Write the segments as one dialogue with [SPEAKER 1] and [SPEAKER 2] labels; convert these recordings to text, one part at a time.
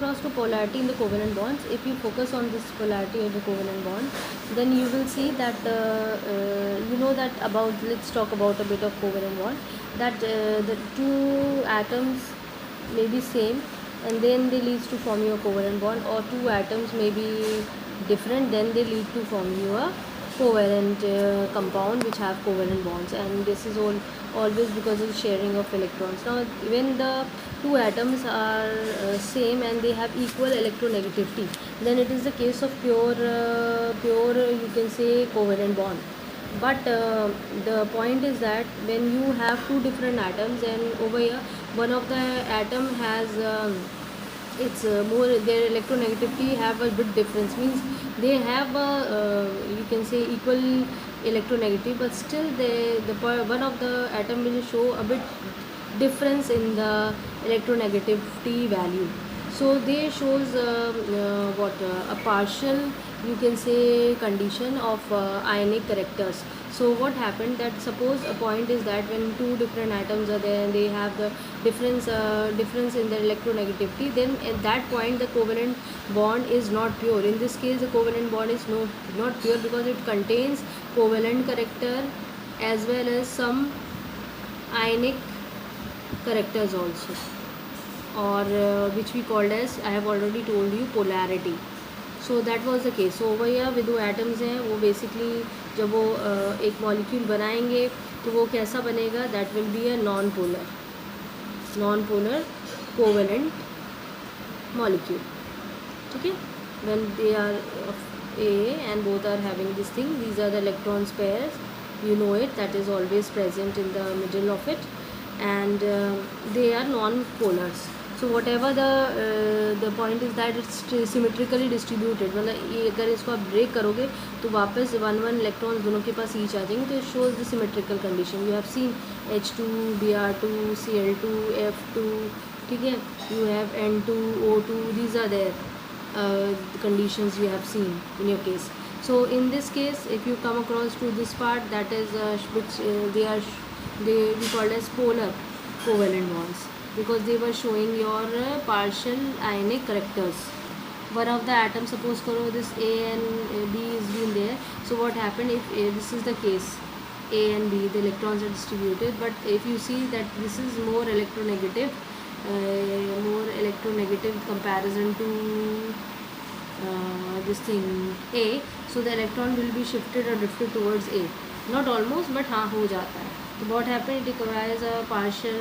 [SPEAKER 1] across to polarity in the covalent bonds, if you focus on this polarity of the covalent bond, then you will see that you know that about, let's talk about a bit of covalent bond, that the two atoms may be same and then they leads to form your covalent bond, or two atoms may be different, then they lead to form your covalent compound which have covalent bonds. And this is always because of the sharing of electrons. Now when the two atoms are same and they have equal electronegativity, then it is the case of pure you can say covalent bond. But the point is that when you have two different atoms, and over here one of the atom has it's more, their electronegativity have a bit difference, means they have a you can say equal electronegativity, but still one of the atom will show a bit difference in the electronegativity value. So they shows a partial you can say condition of ionic characters. So what happened, that suppose a point is that when two different atoms are there and they have the difference in their electronegativity, then at that point the covalent bond is not pure. In this case the covalent bond is not pure because it contains covalent character as well as some ionic characters also, or which we called as, I have already told you, polarity. So that was the case. So over here with दो atoms हैं, वो basically जब वो एक molecule बनाएंगे तो वो कैसा बनेगा, that will be a non-polar covalent molecule. Okay, when they are of A and both are having this thing, these are the electrons pairs, you know it, that is always present in the middle of it, and they are non-polars. So whatever the point is that it's symmetrically distributed, मतलब ये अगर इसको आप break करोगे तो वापस one electrons दोनों के पास ईच आ जाएंगे, तो it shows the symmetrical condition. You have seen H2, Br2, Cl2, F2, ठीक है, you have N2, O2, these are their conditions you have seen in your case. So in this case, if you come across to this part, that is which we called as polar covalent bonds, because they were showing your partial ionic characters. One of the atoms, suppose करो this A and B is been there. So what happened if this is the case, A and B, the electrons are distributed, but if you see that this is more electronegative comparison to this thing A, so the electron will be shifted or drifted towards A. Not almost, but हाँ हो जाता है. So what happened, it requires a partial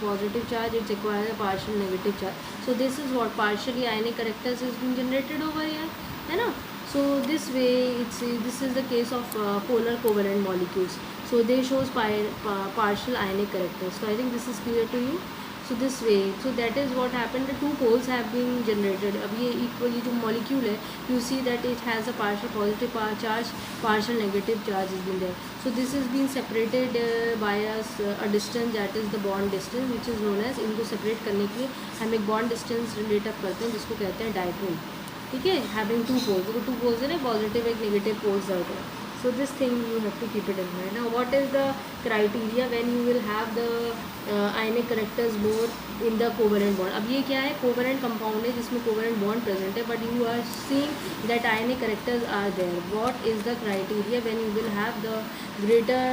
[SPEAKER 1] positive charge, it requires a partial negative charge. So this is what partially ionic characters is being generated over here, है ना. So this way this is the case of polar covalent molecules. So they shows partial ionic characters. So I think this is clear to you. So this way, so that is what happened, the two poles have been generated. अब ये equal ये जो molecule है, you see that it has a partial positive charge, partial negative charge has been there. So this is being separated by a distance, that is the bond distance, which is known as, इनको separate करने के लिए हम एक bond distance relate up करते हैं जिसको कहते हैं dipole. ठीक है, having two poles, तो two poles है ना, positive एक negative poles होते हैं. So this thing you have to keep it in mind. Now what is the criteria when you will have the ionic characters more in the covalent bond? अब ये क्या है, covalent compound है जिसमें covalent bond present है, but you are seeing that ionic characters are there. What is the criteria when you will have the greater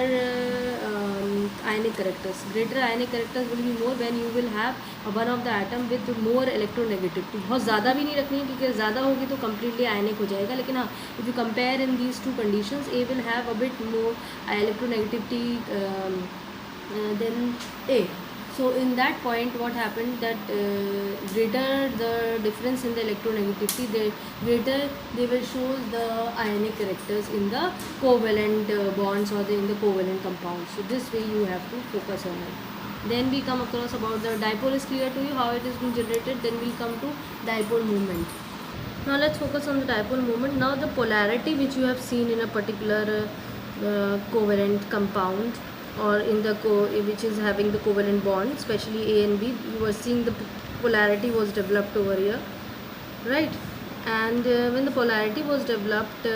[SPEAKER 1] ionic characters? Greater ionic characters will be more when you will have one of the atom with more electronegativity. बहुत ज़्यादा भी नहीं रखनी है क्योंकि ज़्यादा होगी तो completely ionic हो जाएगा, लेकिन हाँ if you compare in these two conditions, A will have a bit more electronegativity than A. So in that point what happened, that greater the difference in the electronegativity, the greater they will show the ionic characters in the covalent bonds or in the covalent compounds. So this way you have to focus on it. Then we come across about the dipole is clear to you, how it is being generated. Then we'll come to dipole movement. Now let's focus on the dipole movement. Now the polarity which you have seen in a particular covalent compound, or in the which is having the covalent bond, especially A and B, you were seeing the polarity was developed over here, right? And when the polarity was developed,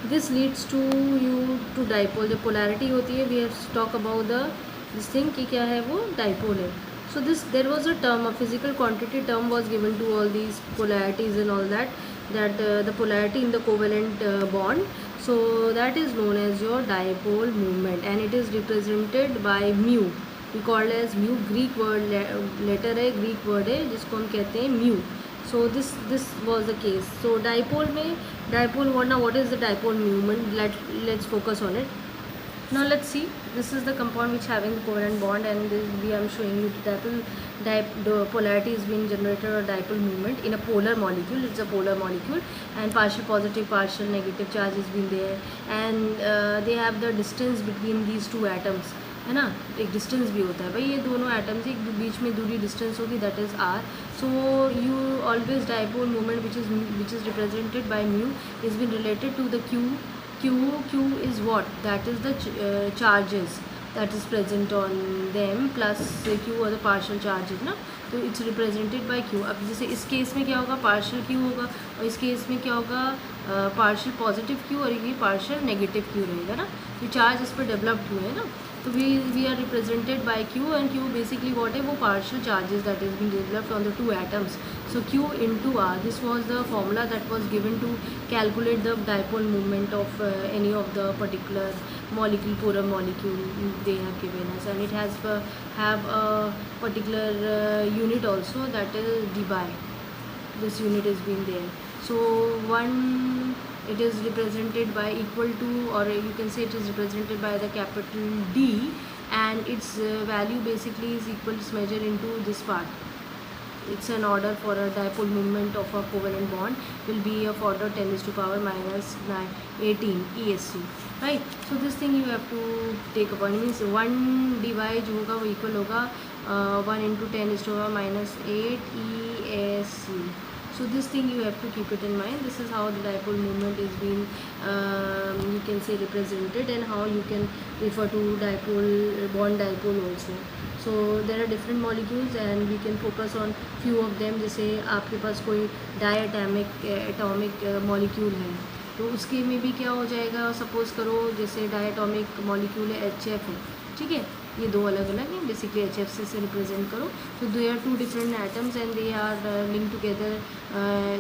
[SPEAKER 1] this leads to you to dipole. जो polarity होती है, we have to talk about the this thing कि क्या है वो dipole है. So there was a term, a physical quantity term was given to all these polarities and all that, the polarity in the covalent bond. So that is known as your dipole moment, and it is represented by mu. We call as mu. Greek word letter है, Greek word है जिसको हम कहते हैं mu. So this was the case. So dipole में what is the dipole moment? Let's focus on it. Now let's see, this is the compound which having the covalent bond, and I am showing you the polarity is being generated or dipole movement in a polar molecule. It's a polar molecule, and partial positive, partial negative charge has been there, and they have the distance between these two atoms, है ना. एक distance भी होता है भाई, ये दोनों atoms एक बीच में दूरी डिस्टेंस होगी, that is R. So you always dipole moment which is represented by mu is been related to the q is what, that is the charges that is present on them plus q or the partial charges ना. तो it's represented by q. अब जैसे इस case में क्या होगा, partial q होगा, और इस केस में क्या होगा, पार्शियल पॉजिटिव q, और ये पार्शियल नेगेटिव q रहेगा ना. तो चार्ज इस पर डेवलप्ड हुए हैं ना. तो we are represented by q, and q basically what है, वो partial charges that is been developed on the two atoms. So q into r, this was the formula that was given to calculate the dipole moment of any of the particular molecule, polar molecule they have given us, and it has have a particular unit also, that is dBi. This unit is been there. So it is represented by equal to, or you can say it is represented by the capital D, and its value basically is equal to measure into this part. It's an order for a dipole moment of a covalent bond will be of order 10 to power minus 18 ESC, right? So this thing you have to take upon, means 1 dy जो होगा वो equal होगा 1 into 10 to power minus 8 ESC. So this thing you have to keep it in mind. This is how the dipole moment is being you can say represented, and how you can refer to dipole, bond dipole also. So there are different molecules and we can focus on few of them. जैसे आपके पास कोई diatomic molecule है, तो उसके में भी क्या हो जाएगा, सपोज़ करो जैसे डायटोमिक मॉलिक्यूल है HF है, ठीक है, ये दो अलग अलग हैं, बेसिकली HF से रिप्रेजेंट करो. तो they are two different atoms and they are link together,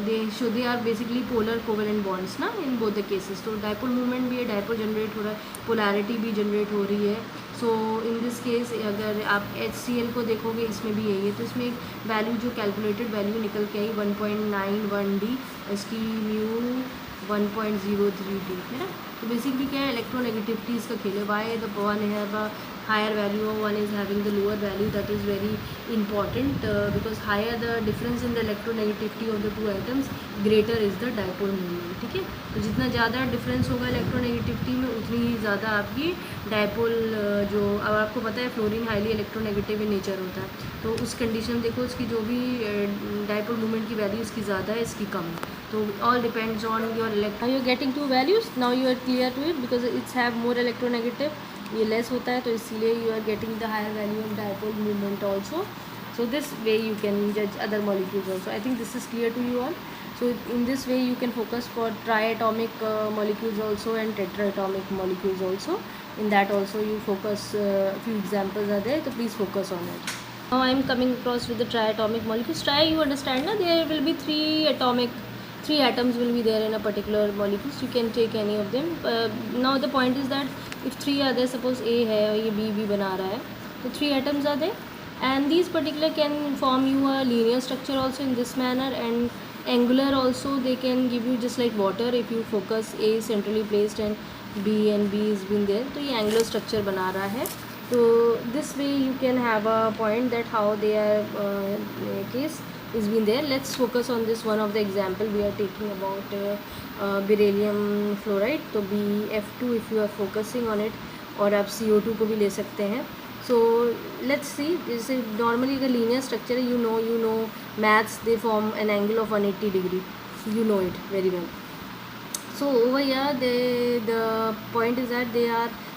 [SPEAKER 1] they are basically polar covalent bonds ना इन बोथ द केसेस. तो डाइपोल मूवमेंट भी है, डाइपोल जनरेट हो रहा है, पोलैरिटी भी जनरेट हो रही है. सो इन दिस केस अगर आप HCl को देखोगे, इसमें भी यही है. तो इसमें एक वैल्यू जो कैलकुलेटेड वैल्यू निकल के आई 1.91D, इसकी म्यू 1.03D है ना. तो बेसिकली क्या है, इलेक्ट्रोनेगेटिविटीज़ का खेल है. Why the one have a higher value or one is having the lower value, that is very important because higher the difference in the electronegativity of the two atoms, greater is the dipole moment. ठीक है, तो जितना ज़्यादा difference होगा electronegativity में, उतनी ही ज़्यादा आपकी डाइपोल जो, अब आपको पता है fluorine highly electronegative in nature होता है, तो उस कंडीशन देखो इसकी जो भी डाइपोल मूवमेंट की वैल्यू इसकी ज़्यादा है, इसकी कम है. तो all depends on your electro. You are getting two values, now you are clear to it, because it's have more electronegative, ये लेस होता है, तो इसलिए you are getting the higher value of dipole movement also. So this way you can judge other molecules also. I think this is clear to you all. So in this way you can focus for triatomic molecules also and tetraatomic molecules also. In that also you focus, few examples are there, so please focus on it. Now I am coming across with the triatomic molecules. Tri, you understand na, there will be three atoms will be there in a particular molecules. You can take any of them. Now the point is that if three are there, suppose A है और ये B भी बना रहा है, तो 3 atoms are there, and these particular can form you a linear structure also in this manner, and angular also they can give you just like water. If you focus, A is centrally placed and B is been there, तो ये angular structure बना रहा है. तो this way you can have a point that how they are case is been there. Let's focus on this one of the example we are taking about beryllium fluoride. तो BF2 if you are focusing on it, और आप CO2 को भी ले सकते हैं. So let's see, जैसे normally अगर linear structure है, you know maths, they form an angle of 180 degree, you know it very well. So over here the point is that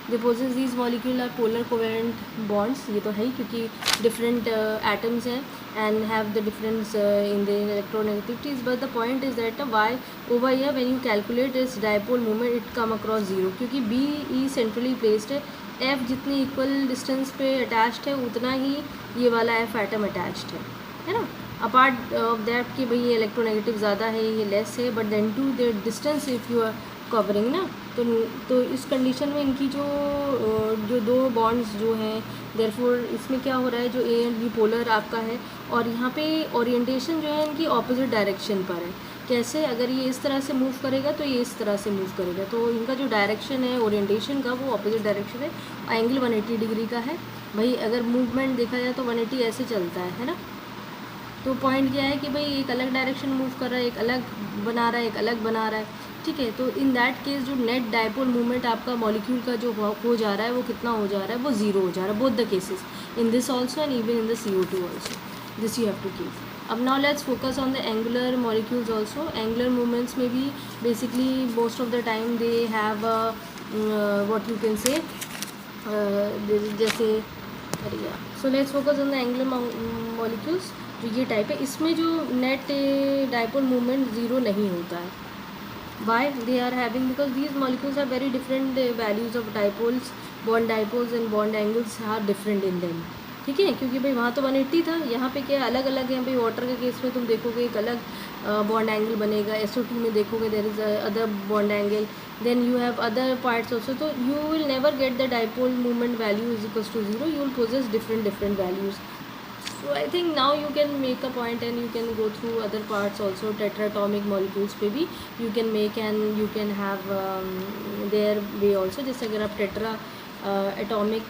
[SPEAKER 1] they possess these molecule are polar covalent bonds. ये तो है ही, क्योंकि different atoms हैं and have the difference in the electronegativities. But the point is that why over here when you calculate its dipole moment, it come across 0, क्योंकि B is centrally placed है, F जितनी equal distance पे attached है उतना ही ये वाला F atom attached है ना। अपार्ट ऑफ दैट कि भाई ये इलेक्ट्रोनेगेटिव ज़्यादा है, ये लेस है, but then to the distance if you are covering ना, तो इस कंडीशन में इनकी जो दो बॉन्ड्स जो हैं, देयरफॉर इसमें क्या हो रहा है, जो ए एंड बी पोलर आपका है और यहाँ पे ओरिएंटेशन जो है इनकी ऑपोजिट डायरेक्शन पर है। कैसे, अगर ये इस तरह से मूव करेगा तो ये इस तरह से मूव करेगा, तो इनका जो डायरेक्शन है ओरिएंटेशन का वो ऑपोजिट डायरेक्शन है। एंगल 180 डिग्री का है भाई। अगर मूवमेंट देखा जाए तो 180 ऐसे चलता है ना। तो पॉइंट क्या है कि भाई एक अलग डायरेक्शन मूव कर रहा है, एक अलग बना रहा है, एक अलग बना रहा है, ठीक है। तो इन दैट केस जो नेट डायपोल मूवमेंट आपका मॉलिक्यूल का जो हो जा रहा है वो कितना हो जा रहा है, वो ज़ीरो हो जा रहा है, both the cases, in this also and even in the CO2 also, this you have to keep. अब now let's focus on the angular molecules also. Angular movements में भी basically most of the time they have what you can say जैसे so let's focus on the angular molecules. जो ये type है इसमें जो net dipole movement zero नहीं होता है। Why they are having, because these molecules have very different values of dipoles, bond dipoles and bond angles are different in them, ठीक है। क्योंकि भाई वहाँ तो 180 था, यहाँ पे क्या अलग अलग है भाई। वाटर के केस में तुम देखोगे एक अलग बॉन्ड एंगल बनेगा, SO2 में देखोगे there is other bond angle, then you have other parts also. तो you will never get the dipole movement value is equals to zero, you will possess different values. So I think now you can make a point and you can go through other parts also. Tetraatomic molecules पे भी you can make and you can have their way also. जैसे अगर आप tetra atomic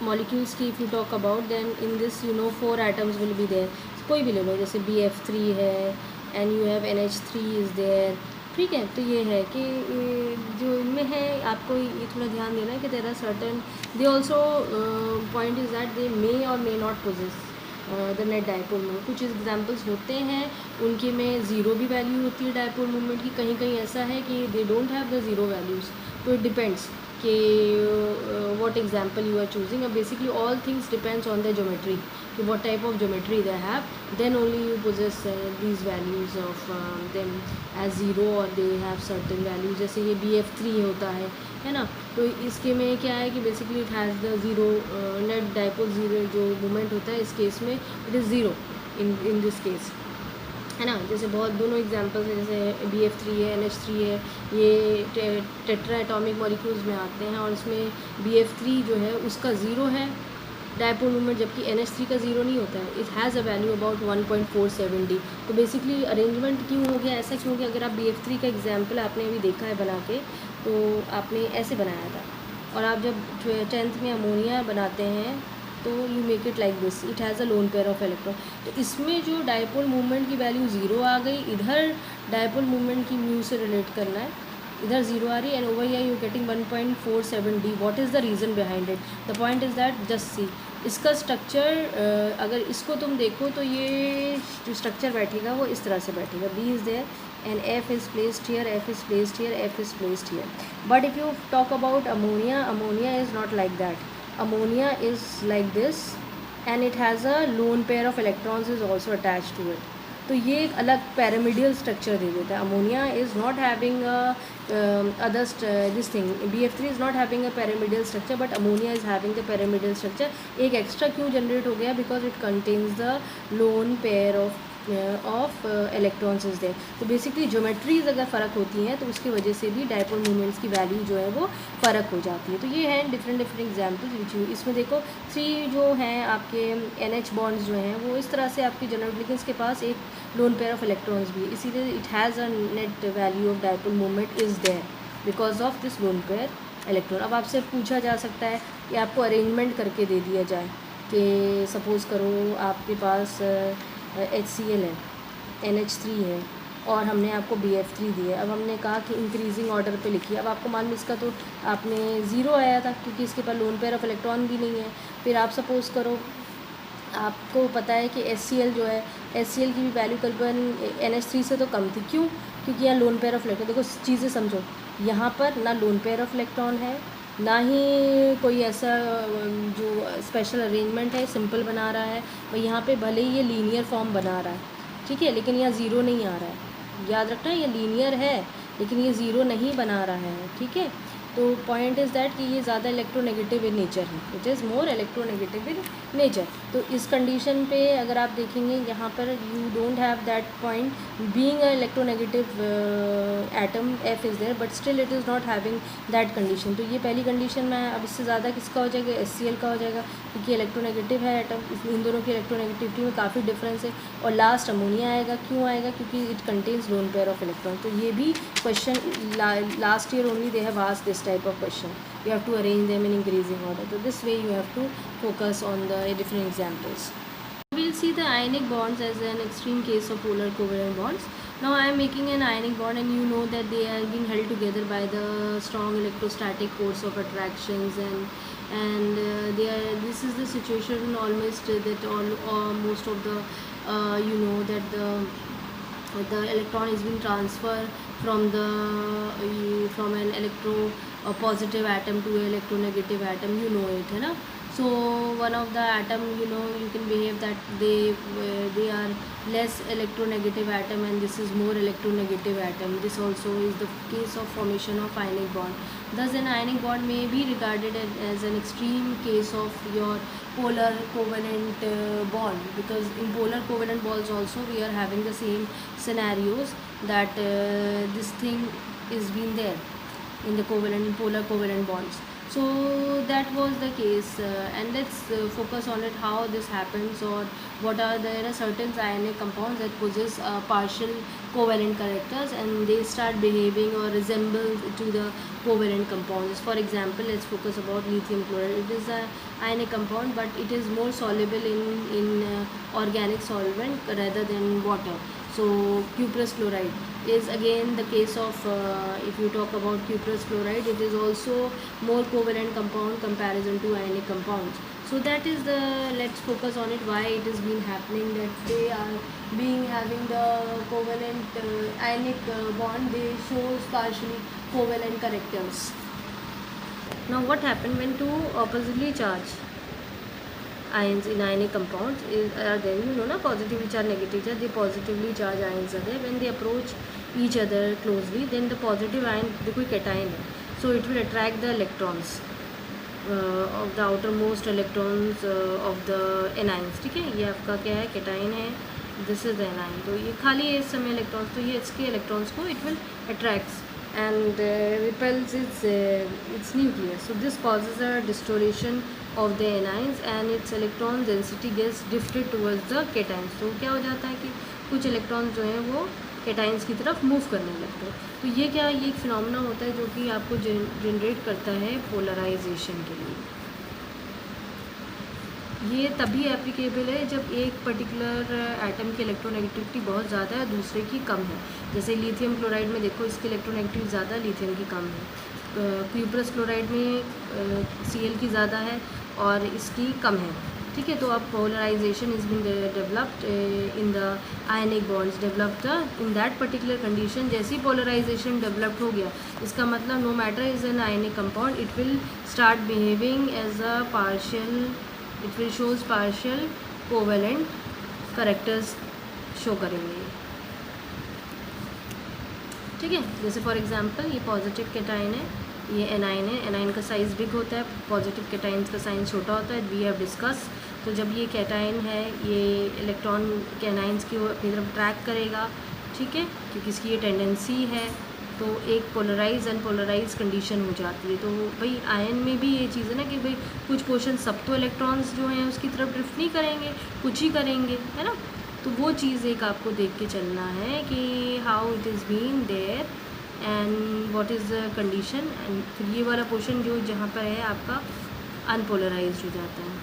[SPEAKER 1] molecules की if you talk about, then in this 4 atoms will be there. कोई भी ले लो, जैसे BF3 है and you have NH3 is there, ठीक है। तो ये है कि जो इनमें है आपको ये थोड़ा ध्यान देना है कि there are certain, they also point is that they may or may not possess the net dipole movement. कुछ एग्जांपल्स होते हैं उनके में ज़ीरो भी वैल्यू होती है डायपोल मूवमेंट की, कहीं कहीं ऐसा है कि they don't have the zero values. तो इट डिपेंड्स कि what example you are choosing. Basically all things depends on the geometry, कि what type of geometry they have, then only you possess these values of them as zero or they have certain values. जैसे ये BF3 होता है ना। तो इसके में क्या है कि basically it has the zero net dipole zero जो moment होता है, इस केस में it is zero in this case, है ना। जैसे बहुत दोनों एग्जांपल्स है, जैसे BF3 है, NH3 है, ये टेट्रा एटॉमिक मॉलिक्यूल्स में आते हैं और इसमें BF3 जो है उसका ज़ीरो है डायपोल मूवमेंट, जबकि NH3 का ज़ीरो नहीं होता है। It has a value about 1.470। तो बेसिकली अरेंजमेंट क्यों हो गया ऐसा, क्योंकि अगर आप BF3 का एग्जाम्पल आपने अभी देखा है बना के, तो आपने ऐसे बनाया था, और आप जब 10th में अमोनिया बनाते हैं तो you make it like this, it has a loan pair of electron. तो इसमें जो डायपोल मूवमेंट की वैल्यू ज़ीरो आ गई, इधर डायपोल मूवमेंट की म्यू से रिलेट करना है, इधर ज़ीरो आ रही है, and over here you getting 1.47D। What is the reason behind it? The point is that just see इसका स्ट्रक्चर, अगर इसको तुम देखो तो ये जो स्ट्रक्चर बैठेगा वो इस तरह से बैठेगा, B is there and F is placed here, F is placed here, F is placed here. But if you talk about ammonia, ammonia is not like that. Ammonia is like this and it has a lone pair of electrons is also attached to it. तो ये एक अलग पैरामिडियल structure दे देता है। Ammonia is not having other this thing, BF3 is not having a pyramidal structure, but ammonia is having the pyramidal structure. एक extra क्यों generate हो गया? Because it contains the lone pair of electrons is there. तो basically geometries अगर फ़र्क होती हैं तो उसकी वजह से भी डायपोल मूवमेंट्स की वैल्यू जो है वो फ़र्क हो जाती है। तो ये हैं डिफरेंट एग्जाम्पल्स विच यू, इसमें देखो 3 जो हैं आपके NH बॉन्ड्स जो हैं वो इस तरह से आपके जनरल, लेकिन इसके पास एक लोन पेयर ऑफ इलेक्ट्रॉन्स भी है, इसीलिए it has a net value of dipole movement is there because of this lone pair electron. अब आपसे पूछा जा सकता है कि आपको अरेंजमेंट करके दे दिया जाए कि सपोज़ करो आपके पास HCl है, NH3 है और हमने आपको BF3 दिया। अब हमने कहा कि इंक्रीजिंग ऑर्डर पे लिखिए। अब आपको मान लो इसका तो आपने ज़ीरो आया था क्योंकि इसके पास लोन पेयर ऑफ इलेक्ट्रॉन भी नहीं है। फिर आप सपोज़ करो आपको पता है कि HCl जो है, HCl की भी वैल्यू करीबन NH3 से तो कम थी। क्यों? क्योंकि यहाँ लोन पेयर ऑफ इलेक्ट्रॉन, देखो चीज़ें समझो, यहाँ पर ना लोन पेयर ऑफ इलेक्ट्रॉन है, ना ही कोई ऐसा जो स्पेशल अरेंजमेंट है, सिंपल बना रहा है। और यहाँ पे भले ही ये लीनियर फॉर्म बना रहा है, ठीक है, लेकिन यहाँ ज़ीरो नहीं आ रहा है। याद रखना ये लीनियर है लेकिन ये ज़ीरो नहीं बना रहा है, ठीक है। तो पॉइंट इज़ दैट कि ये ज़्यादा इलेक्ट्रोनेगेटिव इन नेचर है, it is more electronegative in nature. तो इस कंडीशन पे अगर आप देखेंगे यहाँ पर you don't have that point being a electronegative atom F is there, but still it is not having that condition. तो ये पहली कंडीशन में अब इससे ज़्यादा किसका हो जाएगा, HCl का हो जाएगा, क्योंकि इलेक्ट्रोनेगेटिव है एटम, इन दोनों की इलेक्ट्रोनेगेटिविटी में काफ़ी डिफरेंस है। और लास्ट अमोनिया आएगा, क्यों आएगा, क्योंकि it contains loan pair of electron. तो ये भी question last year only they have asked this type of question. You have to arrange them in increasing order. So this way you have to focus on the different examples. We'll see the ionic bonds as an extreme case of polar covalent bonds. Now I am making an ionic bond, and you know that they are being held together by the strong electrostatic force of attractions, and they are, this is the situation almost that most of the you know that the electron is being transferred from an positive atom to a electronegative atom, you know it, है ना. So one of the atom, you know, you can behave that they are less electronegative atom, and this is more electronegative atom. This also is the case of formation of ionic bond. Thus an ionic bond may be regarded as an extreme case of your polar covalent bond, because in polar covalent bonds also we are having the same scenarios that this thing is been there in the polar covalent bonds. So that was the case, and let's focus on it, how this happens, or what are there are certain ionic compounds that possess partial covalent characters, and they start behaving or resemble to the covalent compounds. For example, let's focus about lithium chloride. It is a ionic compound, but it is more soluble in organic solvent rather than water. So cuprous chloride is again the case of, if you talk about cuprous chloride, it is also more covalent compound comparison to ionic compounds. So that is the, let's focus on it, why it is been happening that they are being having the covalent ionic bond, they shows partially covalent characters. Now what happened when two oppositely charged ions in ionic compounds are there, you know, positively charged, negatively charged, the positively charged ions are there. When they approach each other closely, then the positive ion, देखो cation है, so it will attract the electrons of the outermost electrons of the anions. ठीक है, ये आपका क्या है, cation है, this is the anion. तो ये खाली है इस समय इलेक्ट्रॉन्स, तो ये इसके इलेक्ट्रॉन्स को it will attracts and repels its nucleus. So this causes a distortion of the anions and its electron density gets drifted towards the cations. तो क्या हो जाता है कि कुछ इलेक्ट्रॉन्स जो हैं वो कैटाइंस की तरफ मूव करने लगते हैं. तो ये क्या, ये एक फिनोमेना होता है जो कि आपको जनरेट करता है पोलराइजेशन के लिए. ये तभी एप्लीकेबल है जब एक पर्टिकुलर एटम की इलेक्ट्रोनेगेटिविटी बहुत ज़्यादा है, दूसरे की कम है. जैसे लिथियम क्लोराइड में देखो, इसकी इलेक्ट्रोनेगेटिविटी ज़्यादा, लिथियम की कम है. क्यूप्रस क्लोराइड में Cl की ज़्यादा है और इसकी कम है. ठीक है, तो अब polarisation is been developed in the ionic bonds developed in that particular condition. जैसे ही पोलराइजेशन डेवलप्ड हो गया, इसका मतलब no matter is an ionic compound, it will start behaving as a partial, it will shows partial covalent characters show करेंगे. ठीक है, जैसे फॉर एग्जांपल ये पॉजिटिव कैटाइन है, ये एनाइन है. एनाइन का साइज़ बिग होता है, पॉजिटिव कैटाइन्स का साइज़ छोटा होता है, वी हैव डिस्कस. तो जब ये कैटाइन है, ये इलेक्ट्रॉन के एनाइंस की अपनी तरफ ट्रैक करेगा. ठीक है, क्योंकि इसकी ये टेंडेंसी है, तो एक पोलराइज अनपोलराइज कंडीशन हो जाती है. तो भाई आयन में भी ये चीज़ है ना कि भाई कुछ पोर्शन सब तो इलेक्ट्रॉन्स जो हैं उसकी तरफ ड्रिफ्ट नहीं करेंगे, कुछ ही करेंगे, है ना. तो वो चीज़ एक आपको देख के चलना है कि how it is been there and what is the condition. And फिर ये वाला पोर्शन जो जहाँ पर है आपका अनपोलराइज हो जाता है,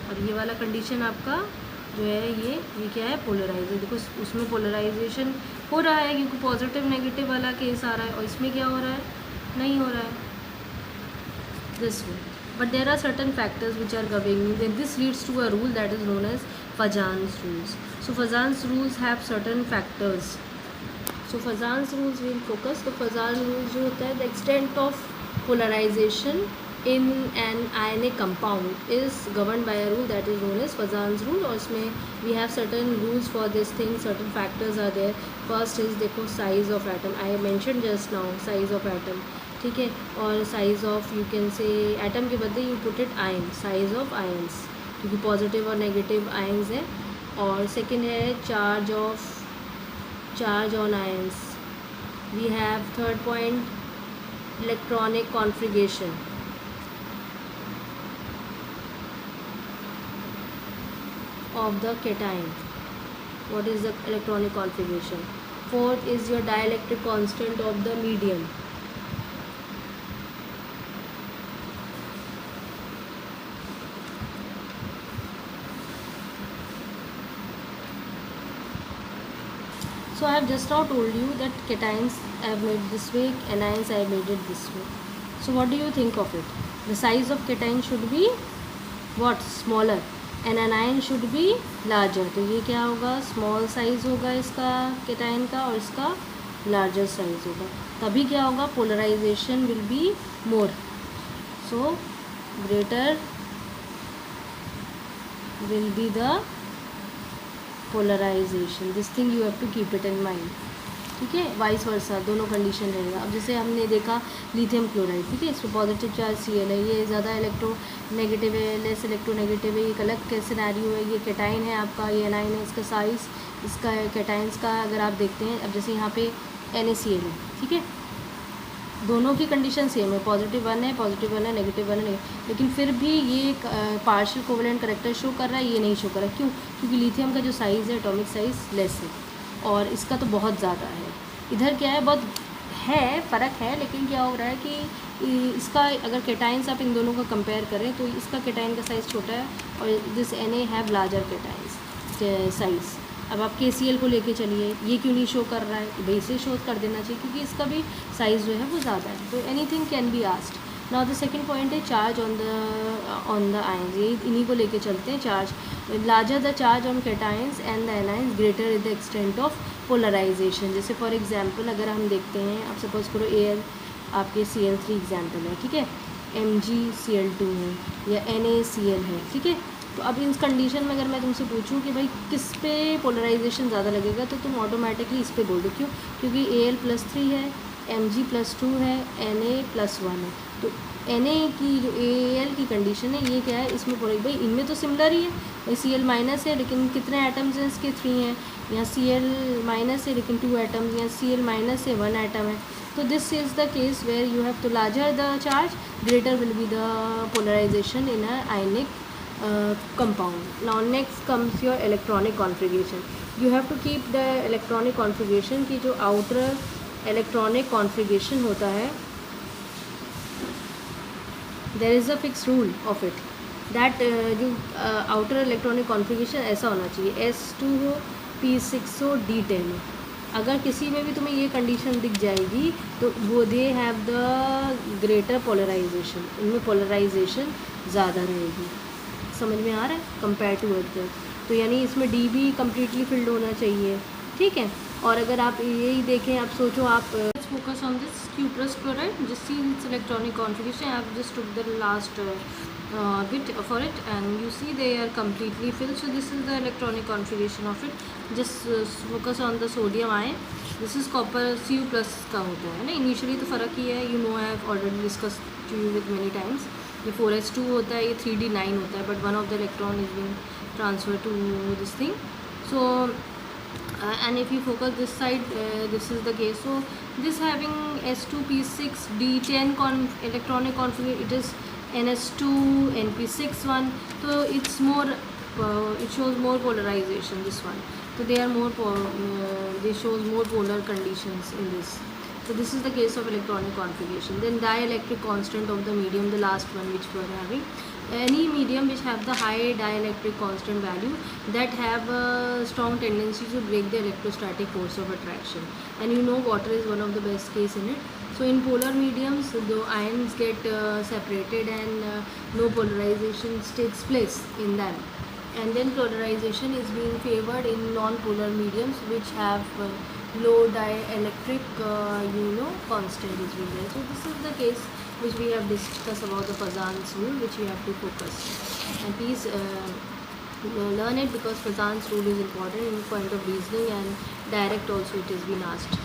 [SPEAKER 1] और ये वाला कंडीशन आपका जो है ये क्या है, पोलराइज है. देखो उसमें पोलराइजेशन हो रहा है क्योंकि पॉजिटिव नेगेटिव वाला केस आ रहा है, और इसमें क्या हो रहा है, नहीं हो रहा है, this way. But there are certain factors which are governing. Then this leads to a rule that is known as Fajans rules. So Fajans rules have certain factors. So Fajans rules will focus. तो Fajans rules जो होता है the extent of polarization in an ionic compound is governed by a rule that is known as Fazan's rule. और इसमें we have certain rules for this thing, certain factors are there. First is देखो size of atom, I mentioned just now size of atom, ठीक है. और size of you can say atom के बदले you put it ion, size of ions, क्योंकि positive और negative ions है. और सेकेंड है charge on ions. We have third point electronic configuration. Of the cation. What is the electronic configuration? Fourth is your dielectric constant of the medium. So I have just now told you that cations I have made this way, anions I have made it this way. So what do you think of it? The size of cation should be what? Smaller. An anion should be larger. तो ये क्या होगा? Small size होगा इसका cation का और इसका larger size होगा. तभी क्या होगा? Polarisation will be more. So greater will be the polarisation. This thing you have to keep it in mind. ठीक है, वाइस वर्सा दोनों कंडीशन रहेगा. अब जैसे हमने देखा लिथियम क्लोराइड, ठीक है, इसमें पॉजिटिव चार्ज Cl है, ये ज़्यादा इलेक्ट्रोनेगेटिव है, लेस इलेक्ट्रोनेगेटिव है, एक अलग के सिनेरियो है. ये कैटाइन है आपका, ये एनाइन है. इसका साइज़ इसका कैटाइन्स का अगर आप देखते हैं, अब जैसे यहाँ पे NaCl है, ठीक है, दोनों की कंडीशन सेम है, पॉजिटिव 1 है, पॉजिटिव 1 है, नेगेटिव 1 है, लेकिन फिर भी ये पार्शियल कोवेलेंट करेक्टर शो कर रहा है, ये नहीं शो कर रहा है. क्यों? क्योंकि लिथियम का जो साइज़ है एटॉमिक साइज़ लेस है और इसका तो बहुत ज़्यादा है. इधर क्या है? बहुत है फ़र्क है, लेकिन क्या हो रहा है कि इसका अगर कैटाइन्स आप इन दोनों का कंपेयर करें तो इसका कैटाइन का साइज़ छोटा है और this Na have larger cations size. अब आप KCl को लेके चलिए, ये क्यों नहीं शो कर रहा है? भाई इसे शो कर देना चाहिए क्योंकि इसका भी साइज़ जो है वो ज़्यादा है. तो anything can be asked. Now the second point है चार्ज ऑन द आयंस. ये इन्हीं को लेके चलते हैं. Charge larger the charge on cations and the anions greater is the extent of polarization. जैसे फॉर एग्जांपल अगर हम देखते हैं, आप सपोज करो Al आपके Cl3 एग्जांपल है, ठीक है, MgCl2 है या NaCl है, ठीक है. तो अब इस कंडीशन में अगर मैं तुमसे पूछूं कि भाई किस पे पोलराइजेशन ज़्यादा लगेगा, तो तुम ऑटोमेटिकली इस पे बोल दो. क्यों? क्योंकि Al+3 है, Mg+2 है, Na+1 है. तो Na की जो Al की कंडीशन है ये क्या है? इसमें पड़ेगी भाई इनमें तो सिमिलर ही है. भाई Cl- है लेकिन कितने एटम्स हैं इसके? 3 हैं. यहाँ Cl- है लेकिन 2 एटम्स. यहाँ Cl- है 1 एटम है. तो this is the case where you have to larger the charge greater will be the polarisation in a ionic compound. Now next comes your electronic configuration. You have to keep the electronic configuration की जो outer electronic configuration होता है, there is a fixed rule of it that जो outer electronic configuration ऐसा होना चाहिए, S2 हो, P6 हो, D10 हो. अगर किसी में भी तुम्हें ये कंडीशन दिख जाएगी तो वो they have the greater polarisation. इनमें पोलराइजेशन ज़्यादा रहेगी. समझ में आ रहा है? Compare to other. तो यानी इसमें डी भी कम्प्लीटली फिल्ड होना चाहिए, ठीक है. और अगर आप यही देखें, आप सोचो, आप focus on this cuprous chloride, just see its electronic configuration. I have just took the last bit for it and you see they are completely filled. So this is the electronic configuration of it. Just focus on the sodium ion. This is copper Cu+ का होता है ना. Initially तो फ़र्क ही है, you know I have already discussed to you with many times. ये 4s2 होता है, ये 3d9 होता है, but one of the electron is being transfer to this thing. So and if you focus this side, this is the case. So this having S2P6 D10 electronic configuration, it is NS2 NP6 1. So it's more it shows more polarization, this one. So they are more they shows more polar conditions in this. So this is the case of electronic configuration. Then dielectric constant of the medium, the last one which we are having. Any medium which have the high dielectric constant value that have a strong tendency to break the electrostatic force of attraction. And you know water is one of the best case in it. So in polar mediums, the ions get separated and no polarization takes place in them. And then polarization is being favored in non-polar mediums which have low dielectric constant is being there. So this is the case which we have discussed about the Fazan's rule, which we have to focus. And please learn it, because Fazan's rule is important in point of reasoning, and direct also it has been asked.